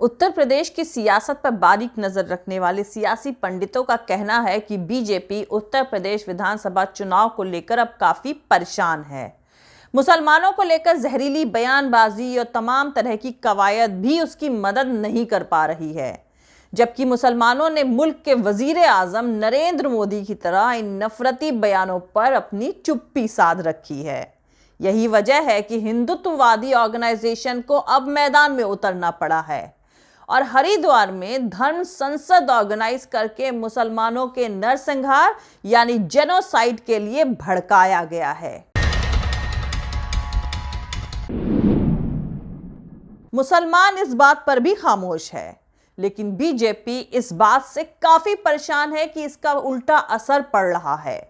उत्तर प्रदेश की सियासत पर बारीक नजर रखने वाले सियासी पंडितों का कहना है कि बीजेपी उत्तर प्रदेश विधानसभा चुनाव को लेकर अब काफी परेशान है। मुसलमानों को लेकर जहरीली बयानबाजी और तमाम तरह की कवायद भी उसकी मदद नहीं कर पा रही है, जबकि मुसलमानों ने मुल्क के वजीर आजम नरेंद्र मोदी की तरह इन नफरती बयानों पर अपनी चुप्पी साध रखी है। यही वजह है कि हिंदुत्ववादी ऑर्गेनाइजेशन को अब मैदान में उतरना पड़ा है और हरिद्वार में धर्म संसद ऑर्गेनाइज करके मुसलमानों के नरसंहार यानी जेनोसाइड के लिए भड़काया गया है। मुसलमान इस बात पर भी खामोश है, लेकिन बीजेपी इस बात से काफी परेशान है कि इसका उल्टा असर पड़ रहा है।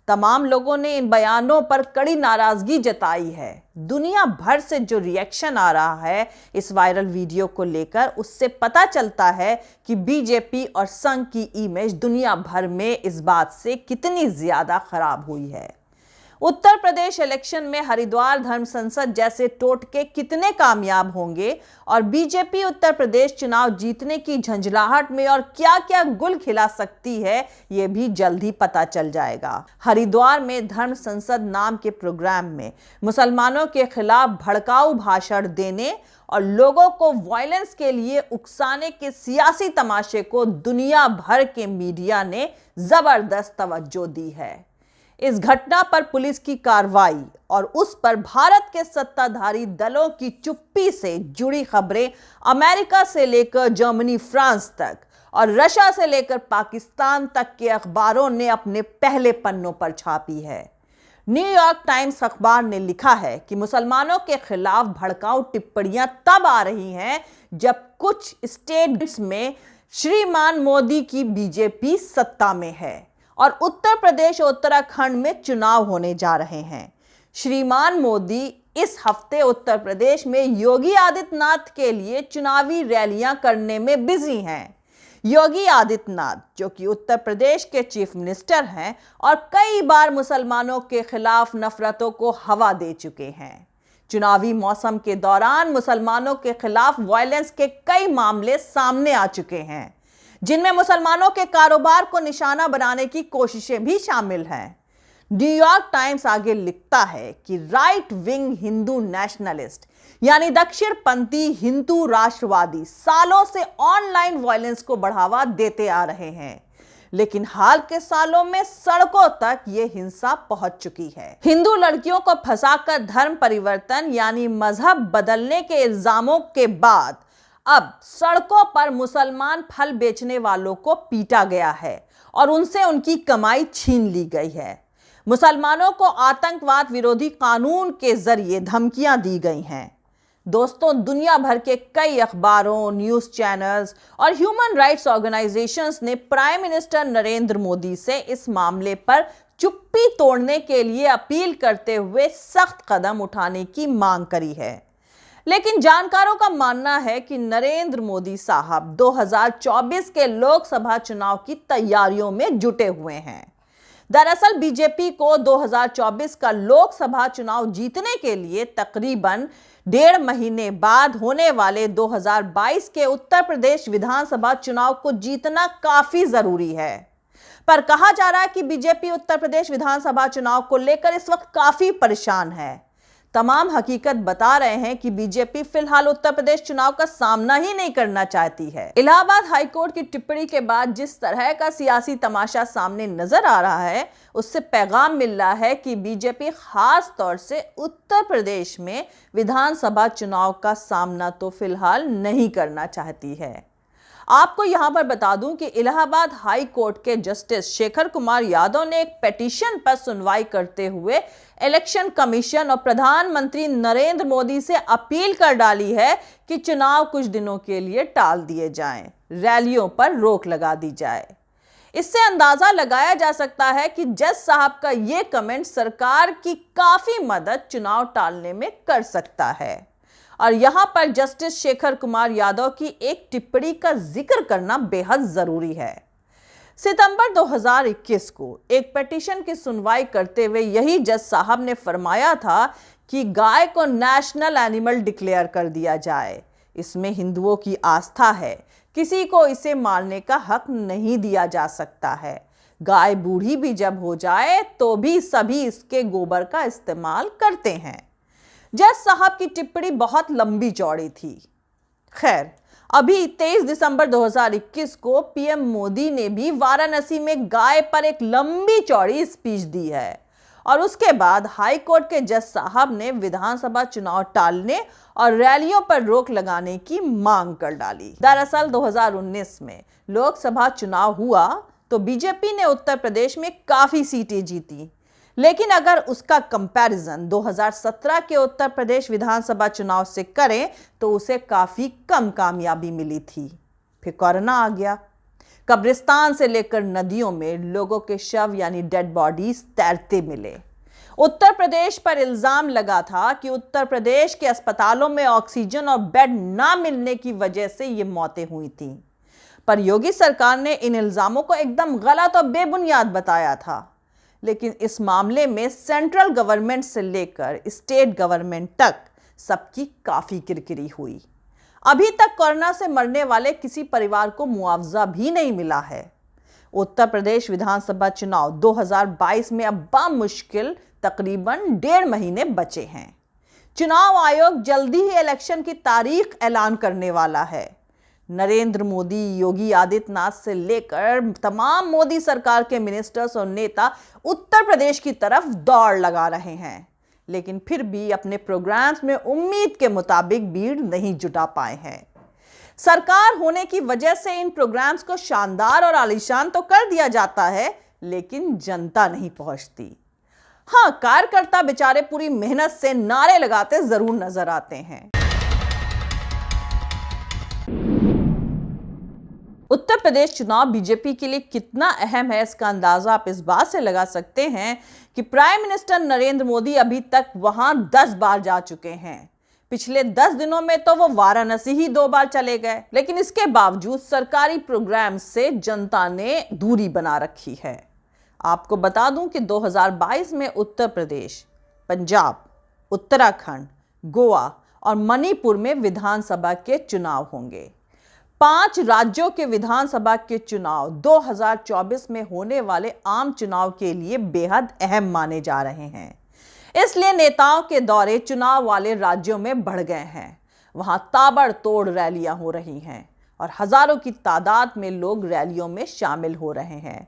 तमाम लोगों ने इन बयानों पर कड़ी नाराजगी जताई है। दुनिया भर से जो रिएक्शन आ रहा है इस वायरल वीडियो को लेकर, उससे पता चलता है कि बीजेपी और संघ की इमेज दुनिया भर में इस बात से कितनी ज्यादा खराब हुई है। उत्तर प्रदेश इलेक्शन में हरिद्वार धर्म संसद जैसे टोटके कितने कामयाब होंगे और बीजेपी उत्तर प्रदेश चुनाव जीतने की झंझलाहट में और क्या क्या गुल खिला सकती है, यह भी जल्द ही पता चल जाएगा। हरिद्वार में धर्म संसद नाम के प्रोग्राम में मुसलमानों के खिलाफ भड़काऊ भाषण देने और लोगों को वायलेंस के लिए उकसाने के सियासी तमाशे को दुनिया भर के मीडिया ने जबरदस्त तवज्जो दी है। इस घटना पर पुलिस की कार्रवाई और उस पर भारत के सत्ताधारी दलों की चुप्पी से जुड़ी खबरें अमेरिका से लेकर जर्मनी, फ्रांस तक और रशिया से लेकर पाकिस्तान तक के अखबारों ने अपने पहले पन्नों पर छापी है। न्यूयॉर्क टाइम्स अखबार ने लिखा है कि मुसलमानों के खिलाफ भड़काऊ टिप्पणियां तब आ रही हैं जब कुछ स्टेट्स में श्रीमान मोदी की बीजेपी सत्ता में है और उत्तर प्रदेश और उत्तराखंड में चुनाव होने जा रहे हैं। श्रीमान मोदी इस हफ्ते उत्तर प्रदेश में योगी आदित्यनाथ के लिए चुनावी रैलियां करने में बिजी हैं। योगी आदित्यनाथ, जो कि उत्तर प्रदेश के चीफ मिनिस्टर हैं और कई बार मुसलमानों के खिलाफ नफरतों को हवा दे चुके हैं। चुनावी मौसम के दौरान मुसलमानों के खिलाफ वायलेंस के कई मामले सामने आ चुके हैं, जिनमें मुसलमानों के कारोबार को निशाना बनाने की कोशिशें भी शामिल हैं। न्यूयॉर्क टाइम्स आगे लिखता है कि राइट विंग हिंदू नेशनलिस्ट यानी दक्षिणपंथी हिंदू राष्ट्रवादी सालों से ऑनलाइन वायलेंस को बढ़ावा देते आ रहे हैं, लेकिन हाल के सालों में सड़कों तक यह हिंसा पहुंच चुकी है। हिंदू लड़कियों को फंसाकर धर्म परिवर्तन यानी मजहब बदलने के इल्जामों के बाद अब सड़कों पर मुसलमान फल बेचने वालों को पीटा गया है और उनसे उनकी कमाई छीन ली गई है। मुसलमानों को आतंकवाद विरोधी कानून के जरिए धमकियां दी गई हैं। दोस्तों, दुनिया भर के कई अखबारों, न्यूज़ चैनल्स और ह्यूमन राइट्स ऑर्गेनाइजेशंस ने प्राइम मिनिस्टर नरेंद्र मोदी से इस मामले पर चुप्पी तोड़ने के लिए अपील करते हुए सख्त कदम उठाने की मांग करी है, लेकिन जानकारों का मानना है कि नरेंद्र मोदी साहब 2024 के लोकसभा चुनाव की तैयारियों में जुटे हुए हैं। दरअसल बीजेपी को 2024 का लोकसभा चुनाव जीतने के लिए तकरीबन 1.5 महीने बाद होने वाले 2022 के उत्तर प्रदेश विधानसभा चुनाव को जीतना काफी जरूरी है। पर कहा जा रहा है कि बीजेपी उत्तर प्रदेश विधानसभा चुनाव को लेकर इस वक्त काफी परेशान है। तमाम हकीकत बता रहे हैं कि बीजेपी फिलहाल उत्तर प्रदेश चुनाव का सामना ही नहीं करना चाहती है। इलाहाबाद हाईकोर्ट की टिप्पणी के बाद जिस तरह का सियासी तमाशा सामने नजर आ रहा है, उससे पैगाम मिल रहा है कि बीजेपी खास तौर से उत्तर प्रदेश में विधानसभा चुनाव का सामना तो फिलहाल नहीं करना चाहती है। आपको यहां पर बता दूं कि इलाहाबाद हाई कोर्ट के जस्टिस शेखर कुमार यादव ने एक पिटीशन पर सुनवाई करते हुए इलेक्शन कमीशन और प्रधानमंत्री नरेंद्र मोदी से अपील कर डाली है कि चुनाव कुछ दिनों के लिए टाल दिए जाएं, रैलियों पर रोक लगा दी जाए। इससे अंदाजा लगाया जा सकता है कि जज साहब का यह कमेंट सरकार की काफी मदद चुनाव टालने में कर सकता है और यहां पर जस्टिस शेखर कुमार यादव की एक टिप्पणी का जिक्र करना बेहद जरूरी है। सितंबर 2021 को एक पिटीशन की सुनवाई करते हुए यही जज साहब ने फरमाया था कि गाय को नेशनल एनिमल डिक्लेयर कर दिया जाए। इसमें हिंदुओं की आस्था है, किसी को इसे मारने का हक नहीं दिया जा सकता है। गाय बूढ़ी भी जब हो जाए तो भी सभी इसके गोबर का इस्तेमाल करते हैं। जज साहब की टिप्पणी बहुत लंबी चौड़ी थी। खैर, अभी 23 दिसंबर 2021 को पीएम मोदी ने भी वाराणसी में गाय पर एक लंबी चौड़ी स्पीच दी है और उसके बाद हाई कोर्ट के जज साहब ने विधानसभा चुनाव टालने और रैलियों पर रोक लगाने की मांग कर डाली। दरअसल 2019 में लोकसभा चुनाव हुआ तो बीजेपी ने उत्तर प्रदेश में काफी सीटें जीती, लेकिन अगर उसका कंपैरिजन 2017 के उत्तर प्रदेश विधानसभा चुनाव से करें तो उसे काफी कम कामयाबी मिली थी। फिर कोरोना आ गया। कब्रिस्तान से लेकर नदियों में लोगों के शव यानी डेड बॉडीज तैरते मिले। उत्तर प्रदेश पर इल्जाम लगा था कि उत्तर प्रदेश के अस्पतालों में ऑक्सीजन और बेड ना मिलने की वजह से ये मौतें हुई थीं। पर योगी सरकार ने इन इल्जामों को एकदम गलत और बेबुनियाद बताया था। लेकिन इस मामले में सेंट्रल गवर्नमेंट से लेकर स्टेट गवर्नमेंट तक सबकी काफी किरकिरी हुई। अभी तक कोरोना से मरने वाले किसी परिवार को मुआवजा भी नहीं मिला है। उत्तर प्रदेश विधानसभा चुनाव 2022 में अब बामुश्किल तकरीबन 1.5 महीने बचे हैं। चुनाव आयोग जल्दी ही इलेक्शन की तारीख ऐलान करने वाला है। नरेंद्र मोदी, योगी आदित्यनाथ से लेकर तमाम मोदी सरकार के मिनिस्टर्स और नेता उत्तर प्रदेश की तरफ दौड़ लगा रहे हैं, लेकिन फिर भी अपने प्रोग्राम्स में उम्मीद के मुताबिक भीड़ नहीं जुटा पाए हैं। सरकार होने की वजह से इन प्रोग्राम्स को शानदार और आलीशान तो कर दिया जाता है, लेकिन जनता नहीं पहुंचती। हाँ, कार्यकर्ता बेचारे पूरी मेहनत से नारे लगाते जरूर नजर आते हैं। उत्तर प्रदेश चुनाव बीजेपी के लिए कितना अहम है, इसका अंदाजा आप इस बात से लगा सकते हैं कि प्राइम मिनिस्टर नरेंद्र मोदी अभी तक वहां 10 बार जा चुके हैं। पिछले 10 दिनों में तो वो वाराणसी ही 2 बार चले गए, लेकिन इसके बावजूद सरकारी प्रोग्राम से जनता ने दूरी बना रखी है। आपको बता दूं कि 2022 में उत्तर प्रदेश, पंजाब, उत्तराखंड, गोवा और मणिपुर में विधानसभा के चुनाव होंगे। 5 राज्यों के विधानसभा के चुनाव 2024 में होने वाले आम चुनाव के लिए बेहद अहम माने जा रहे हैं। इसलिए नेताओं के दौरे चुनाव वाले राज्यों में बढ़ गए हैं। वहां ताबड़तोड़ रैलियां हो रही हैं और हजारों की तादाद में लोग रैलियों में शामिल हो रहे हैं।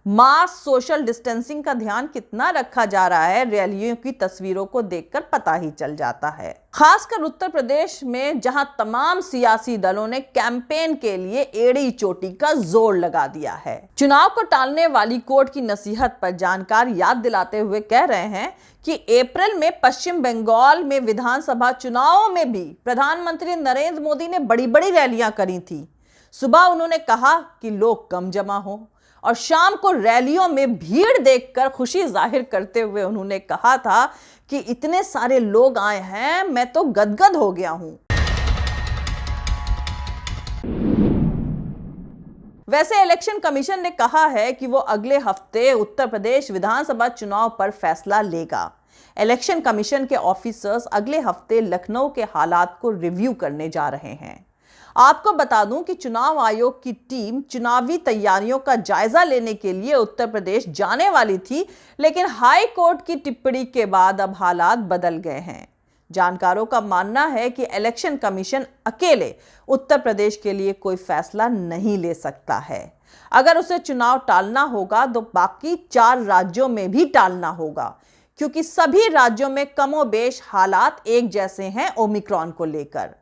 मास सोशल डिस्टेंसिंग का ध्यान कितना रखा जा रहा है, रैलियों की तस्वीरों को देखकर पता ही चल जाता है। खासकर उत्तर प्रदेश में, जहां तमाम सियासी दलों ने कैंपेन के लिए एड़ी चोटी का जोर लगा दिया है। चुनाव को टालने वाली कोर्ट की नसीहत पर जानकार याद दिलाते हुए कह रहे हैं कि अप्रैल में पश्चिम बंगाल में विधानसभा चुनावों में भी प्रधानमंत्री नरेंद्र मोदी ने बड़ी बड़ी रैलियां करी थी। सुबह उन्होंने कहा कि लोग कम जमा हो और शाम को रैलियों में भीड़ देखकर खुशी जाहिर करते हुए उन्होंने कहा था कि इतने सारे लोग आए हैं, मैं तो गदगद हो गया हूं। वैसे इलेक्शन कमीशन ने कहा है कि वो अगले हफ्ते उत्तर प्रदेश विधानसभा चुनाव पर फैसला लेगा। इलेक्शन कमीशन के ऑफिसर्स अगले हफ्ते लखनऊ के हालात को रिव्यू करने जा रहे हैं। आपको बता दूं कि चुनाव आयोग की टीम चुनावी तैयारियों का जायजा लेने के लिए उत्तर प्रदेश जाने वाली थी, लेकिन हाई कोर्ट की टिप्पणी के बाद अब हालात बदल गए हैं। जानकारों का मानना है कि इलेक्शन कमीशन अकेले उत्तर प्रदेश के लिए कोई फैसला नहीं ले सकता है। अगर उसे चुनाव टालना होगा तो बाकी 4 राज्यों में भी टालना होगा, क्योंकि सभी राज्यों में कमोबेश हालात एक जैसे हैं ओमिक्रॉन को लेकर।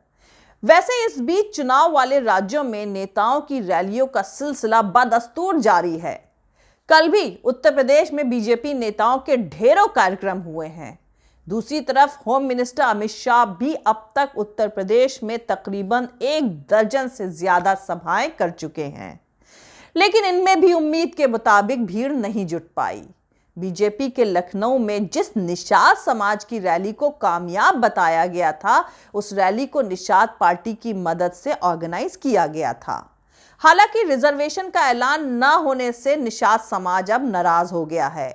वैसे इस बीच चुनाव वाले राज्यों में नेताओं की रैलियों का सिलसिला बदस्तूर जारी है। कल भी उत्तर प्रदेश में बीजेपी नेताओं के ढेरों कार्यक्रम हुए हैं। दूसरी तरफ होम मिनिस्टर अमित शाह भी अब तक उत्तर प्रदेश में तकरीबन 1 दर्जन से ज्यादा सभाएं कर चुके हैं, लेकिन इनमें भी उम्मीद के मुताबिक भीड़ नहीं जुट पाई। बीजेपी के लखनऊ में जिस निषाद समाज की रैली को कामयाब बताया गया था, उस रैली को निषाद पार्टी की मदद से ऑर्गेनाइज किया गया था। हालांकि रिजर्वेशन का ऐलान न होने से निषाद समाज अब नाराज हो गया है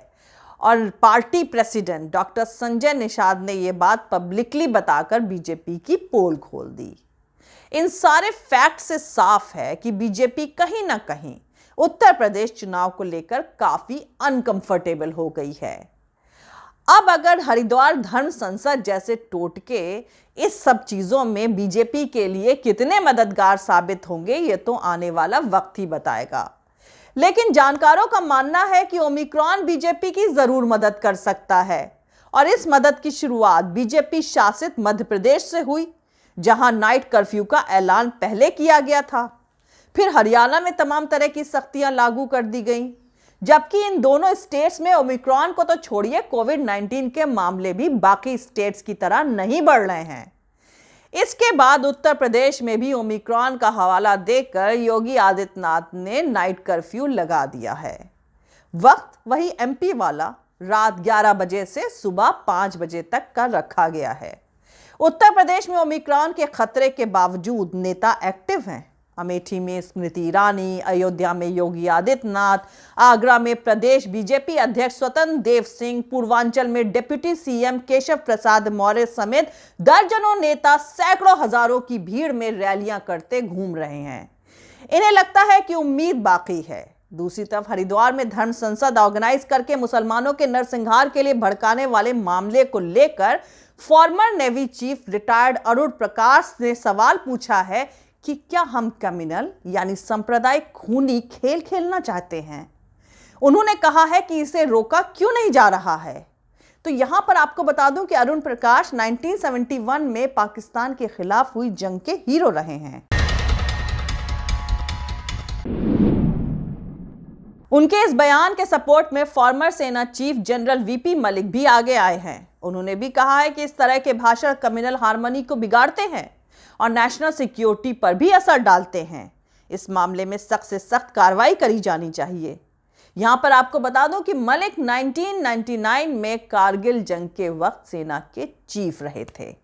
और party president doctor Sanjay Nishad ने यह बात पब्लिकली बताकर बीजेपी की पोल खोल दी। इन सारे फैक्ट से साफ है कि बीजेपी कहीं ना कहीं उत्तर प्रदेश चुनाव को लेकर काफी अनकंफर्टेबल हो गई है। अब अगर हरिद्वार धर्म संसद जैसे टोटके इस सब चीजों में बीजेपी के लिए कितने मददगार साबित होंगे, ये तो आने वाला वक्त ही बताएगा। लेकिन जानकारों का मानना है कि ओमिक्रॉन बीजेपी की जरूर मदद कर सकता है और इस मदद की शुरुआत बीजेपी शासित मध्य प्रदेश से हुई, जहां नाइट कर्फ्यू का ऐलान पहले किया गया था। फिर हरियाणा में तमाम तरह की सख्तियां लागू कर दी गईं, जबकि इन दोनों स्टेट्स में ओमिक्रॉन को तो छोड़िए, कोविड-19 के मामले भी बाकी स्टेट्स की तरह नहीं बढ़ रहे हैं। इसके बाद उत्तर प्रदेश में भी ओमिक्रॉन का हवाला देकर योगी आदित्यनाथ ने नाइट कर्फ्यू लगा दिया है। वक्त वही एमपी वाला, रात 11 बजे से सुबह 5 बजे तक का रखा गया है। उत्तर प्रदेश में ओमिक्रॉन के खतरे के बावजूद नेता एक्टिव हैं। अमेठी में स्मृति ईरानी, अयोध्या में योगी आदित्यनाथ, आगरा में प्रदेश बीजेपी अध्यक्ष स्वतंत्र देव सिंह, पूर्वांचल में डिप्टी सीएम केशव प्रसाद मौर्य समेत दर्जनों नेता सैकड़ों हजारों की भीड़ में रैलियां करते घूम रहे हैं। इन्हें लगता है कि उम्मीद बाकी है। दूसरी तरफ हरिद्वार में धर्म संसद ऑर्गेनाइज करके मुसलमानों के नरसंहार के लिए भड़काने वाले मामले को लेकर former navy chief retired Arun Prakash ने सवाल पूछा है कि क्या हम कम्युनल यानी सांप्रदायिक खूनी खेल खेलना चाहते हैं। उन्होंने कहा है कि इसे रोका क्यों नहीं जा रहा है। तो यहां पर आपको बता दूं कि अरुण प्रकाश 1971 में पाकिस्तान के खिलाफ हुई जंग के हीरो रहे हैं। उनके इस बयान के सपोर्ट में फॉर्मर सेना चीफ जनरल वीपी मलिक भी आगे आए हैं। उन्होंने भी कहा है कि इस तरह के भाषण कम्युनल हार्मनी को बिगाड़ते हैं और नेशनल सिक्योरिटी पर भी असर डालते हैं। इस मामले में सख्त से सख्त कार्रवाई करी जानी चाहिए। यहां पर आपको बता दूं कि मलिक 1999 में कारगिल जंग के वक्त सेना के चीफ रहे थे।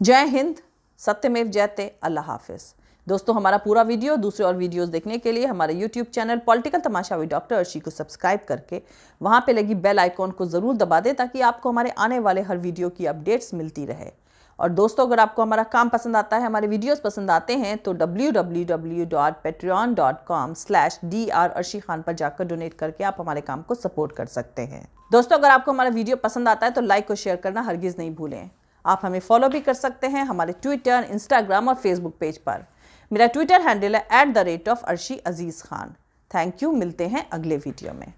जय हिंद, सत्यमेव जयते, अल्लाह हाफिज। दोस्तों, हमारा पूरा वीडियो, दूसरे और वीडियोस देखने के लिए हमारे YouTube channel political Tamasha with doctor Arshi को सब्सक्राइब करके वहां पे लगी बेल आइकॉन को जरूर दबा दें, ताकि आपको हमारे आने वाले हर वीडियो की अपडेट्स मिलती रहे। और दोस्तों, अगर आपको हमारा काम पसंद आता है, हमारे वीडियोस पसंद आते हैं, तो www.patreon.com/dr अर्शी खान पर जाकर डोनेट करके आप हमारे काम को सपोर्ट कर सकते हैं। दोस्तों, अगर आपको हमारा वीडियो पसंद आता है तो लाइक और शेयर करना हरगिज नहीं भूलें। आप हमें फॉलो भी कर सकते हैं हमारे ट्विटर, इंस्टाग्राम और फेसबुक पेज पर। मेरा ट्विटर हैंडल है @arshi_aziz khan। थैंक यू, मिलते हैं अगले वीडियो में।